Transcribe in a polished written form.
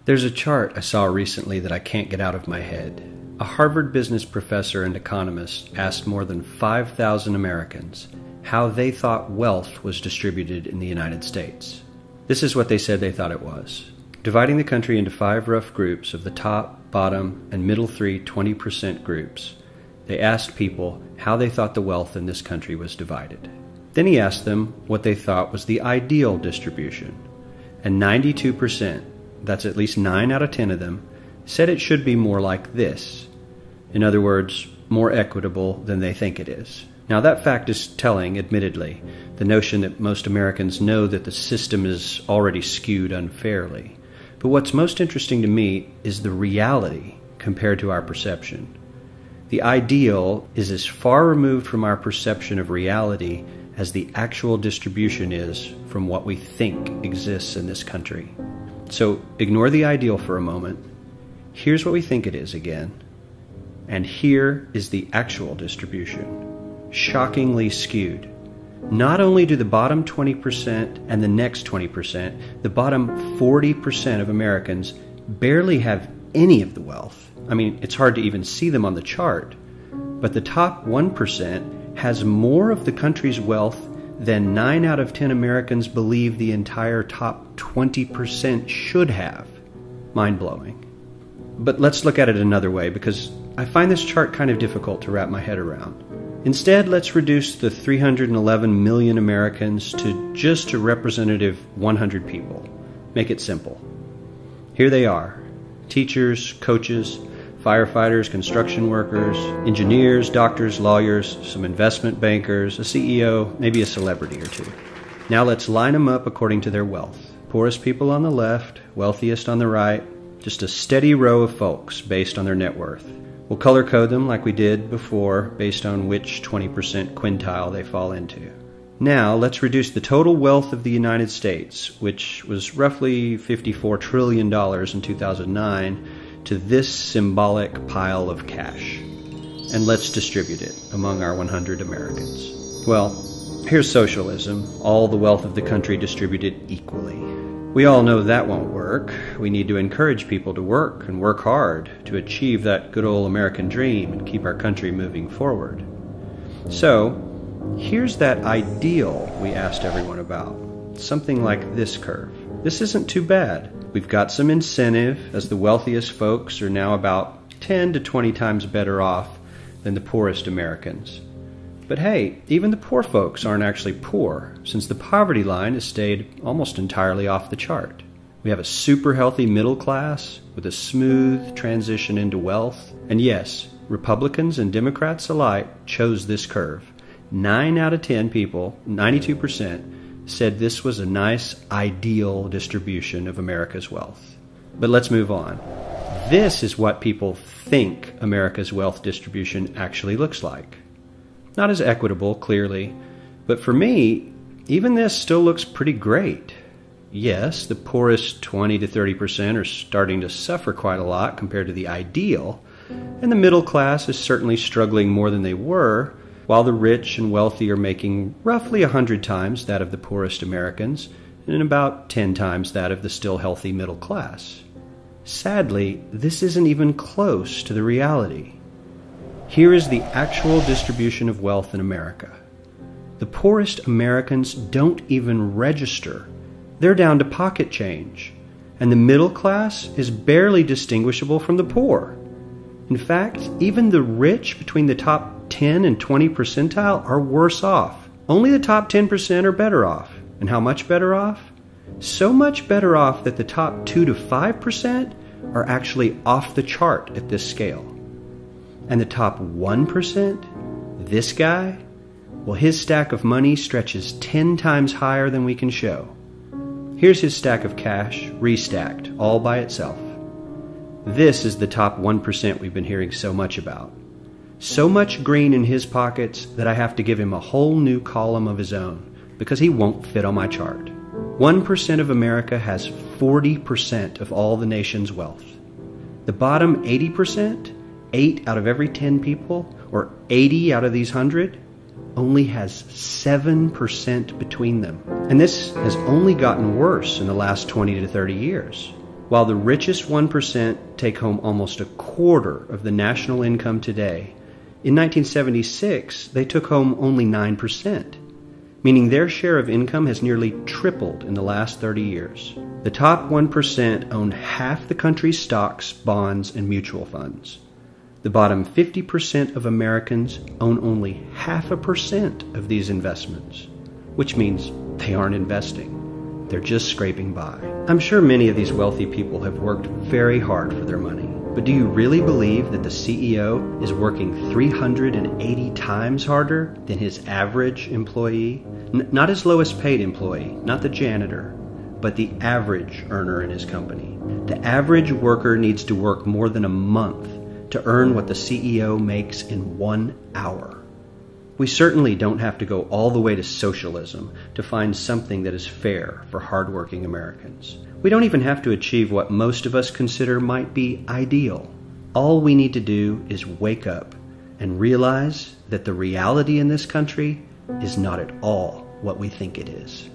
There's a chart I saw recently that I can't get out of my head. A Harvard business professor and economist asked more than 5,000 Americans how they thought wealth was distributed in the United States. This is what they said they thought it was. Dividing the country into 5 rough groups of the top, bottom, and middle 3 20% groups, they asked people how they thought the wealth in this country was divided. Then he asked them what they thought was the ideal distribution. And 92%, that's at least 9 out of 10 of them, said it should be more like this. In other words, more equitable than they think it is. Now that fact is telling, admittedly, the notion that most Americans know that the system is already skewed unfairly. But what's most interesting to me is the reality compared to our perception. The ideal is as far removed from our perception of reality as the actual distribution is from what we think exists in this country. So ignore the ideal for a moment. Here's what we think it is again. And here is the actual distribution. Shockingly skewed. Not only do the bottom 20% and the next 20%, the bottom 40% of Americans barely have any of the wealth. I mean, it's hard to even see them on the chart. But the top 1% has more of the country's wealth than 9 out of 10 Americans believe the entire top 20% should have. Mind-blowing. But let's look at it another way, because I find this chart kind of difficult to wrap my head around. Instead, let's reduce the 311 million Americans to just a representative 100 people. Make it simple. Here they are: teachers, coaches, firefighters, construction workers, engineers, doctors, lawyers, some investment bankers, a CEO, maybe a celebrity or two. Now let's line them up according to their wealth. Poorest people on the left, wealthiest on the right, just a steady row of folks based on their net worth. We'll color code them like we did before based on which 20% quintile they fall into. Now let's reduce the total wealth of the United States, which was roughly $54 trillion in 2009, to this symbolic pile of cash. And let's distribute it among our 100 Americans. Well, here's socialism, all the wealth of the country distributed equally. We all know that won't work. We need to encourage people to work and work hard to achieve that good old American dream and keep our country moving forward. So, here's that ideal we asked everyone about. Something like this curve. This isn't too bad. We've got some incentive, as the wealthiest folks are now about 10 to 20 times better off than the poorest Americans. But hey, even the poor folks aren't actually poor, since the poverty line has stayed almost entirely off the chart. We have a super healthy middle class with a smooth transition into wealth. And yes, Republicans and Democrats alike chose this curve. 9 out of 10 people, 92%, said this was a nice, ideal distribution of America's wealth. But let's move on. This is what people think America's wealth distribution actually looks like. Not as equitable, clearly, but for me, even this still looks pretty great. Yes, the poorest 20 to 30% are starting to suffer quite a lot compared to the ideal, and the middle class is certainly struggling more than they were, while the rich and wealthy are making roughly 100 times that of the poorest Americans, and about 10 times that of the still healthy middle class. Sadly, this isn't even close to the reality. Here is the actual distribution of wealth in America. The poorest Americans don't even register. They're down to pocket change, and the middle class is barely distinguishable from the poor. In fact, even the rich between the top 10 and 20 percentile are worse off. Only the top 10% are better off. And how much better off? So much better off that the top 2 to 5% are actually off the chart at this scale. And the top 1%, this guy, well, his stack of money stretches 10 times higher than we can show. Here's his stack of cash, restacked, all by itself. This is the top 1% we've been hearing so much about. So much green in his pockets that I have to give him a whole new column of his own, because he won't fit on my chart. 1% of America has 40% of all the nation's wealth. The bottom 80%, 8 out of every 10 people, or 80 out of these 100, only has 7% between them. And this has only gotten worse in the last 20 to 30 years. While the richest 1% take home almost a quarter of the national income today, in 1976 they took home only 9%, meaning their share of income has nearly tripled in the last 30 years. The top 1% own half the country's stocks, bonds, and mutual funds. The bottom 50% of Americans own only 0.5% of these investments, which means they aren't investing. They're just scraping by. I'm sure many of these wealthy people have worked very hard for their money, but do you really believe that the CEO is working 380 times harder than his average employee? Not his lowest paid employee, not the janitor, but the average earner in his company. The average worker needs to work more than a month to earn what the CEO makes in 1 hour. We certainly don't have to go all the way to socialism to find something that is fair for hardworking Americans. We don't even have to achieve what most of us consider might be ideal. All we need to do is wake up and realize that the reality in this country is not at all what we think it is.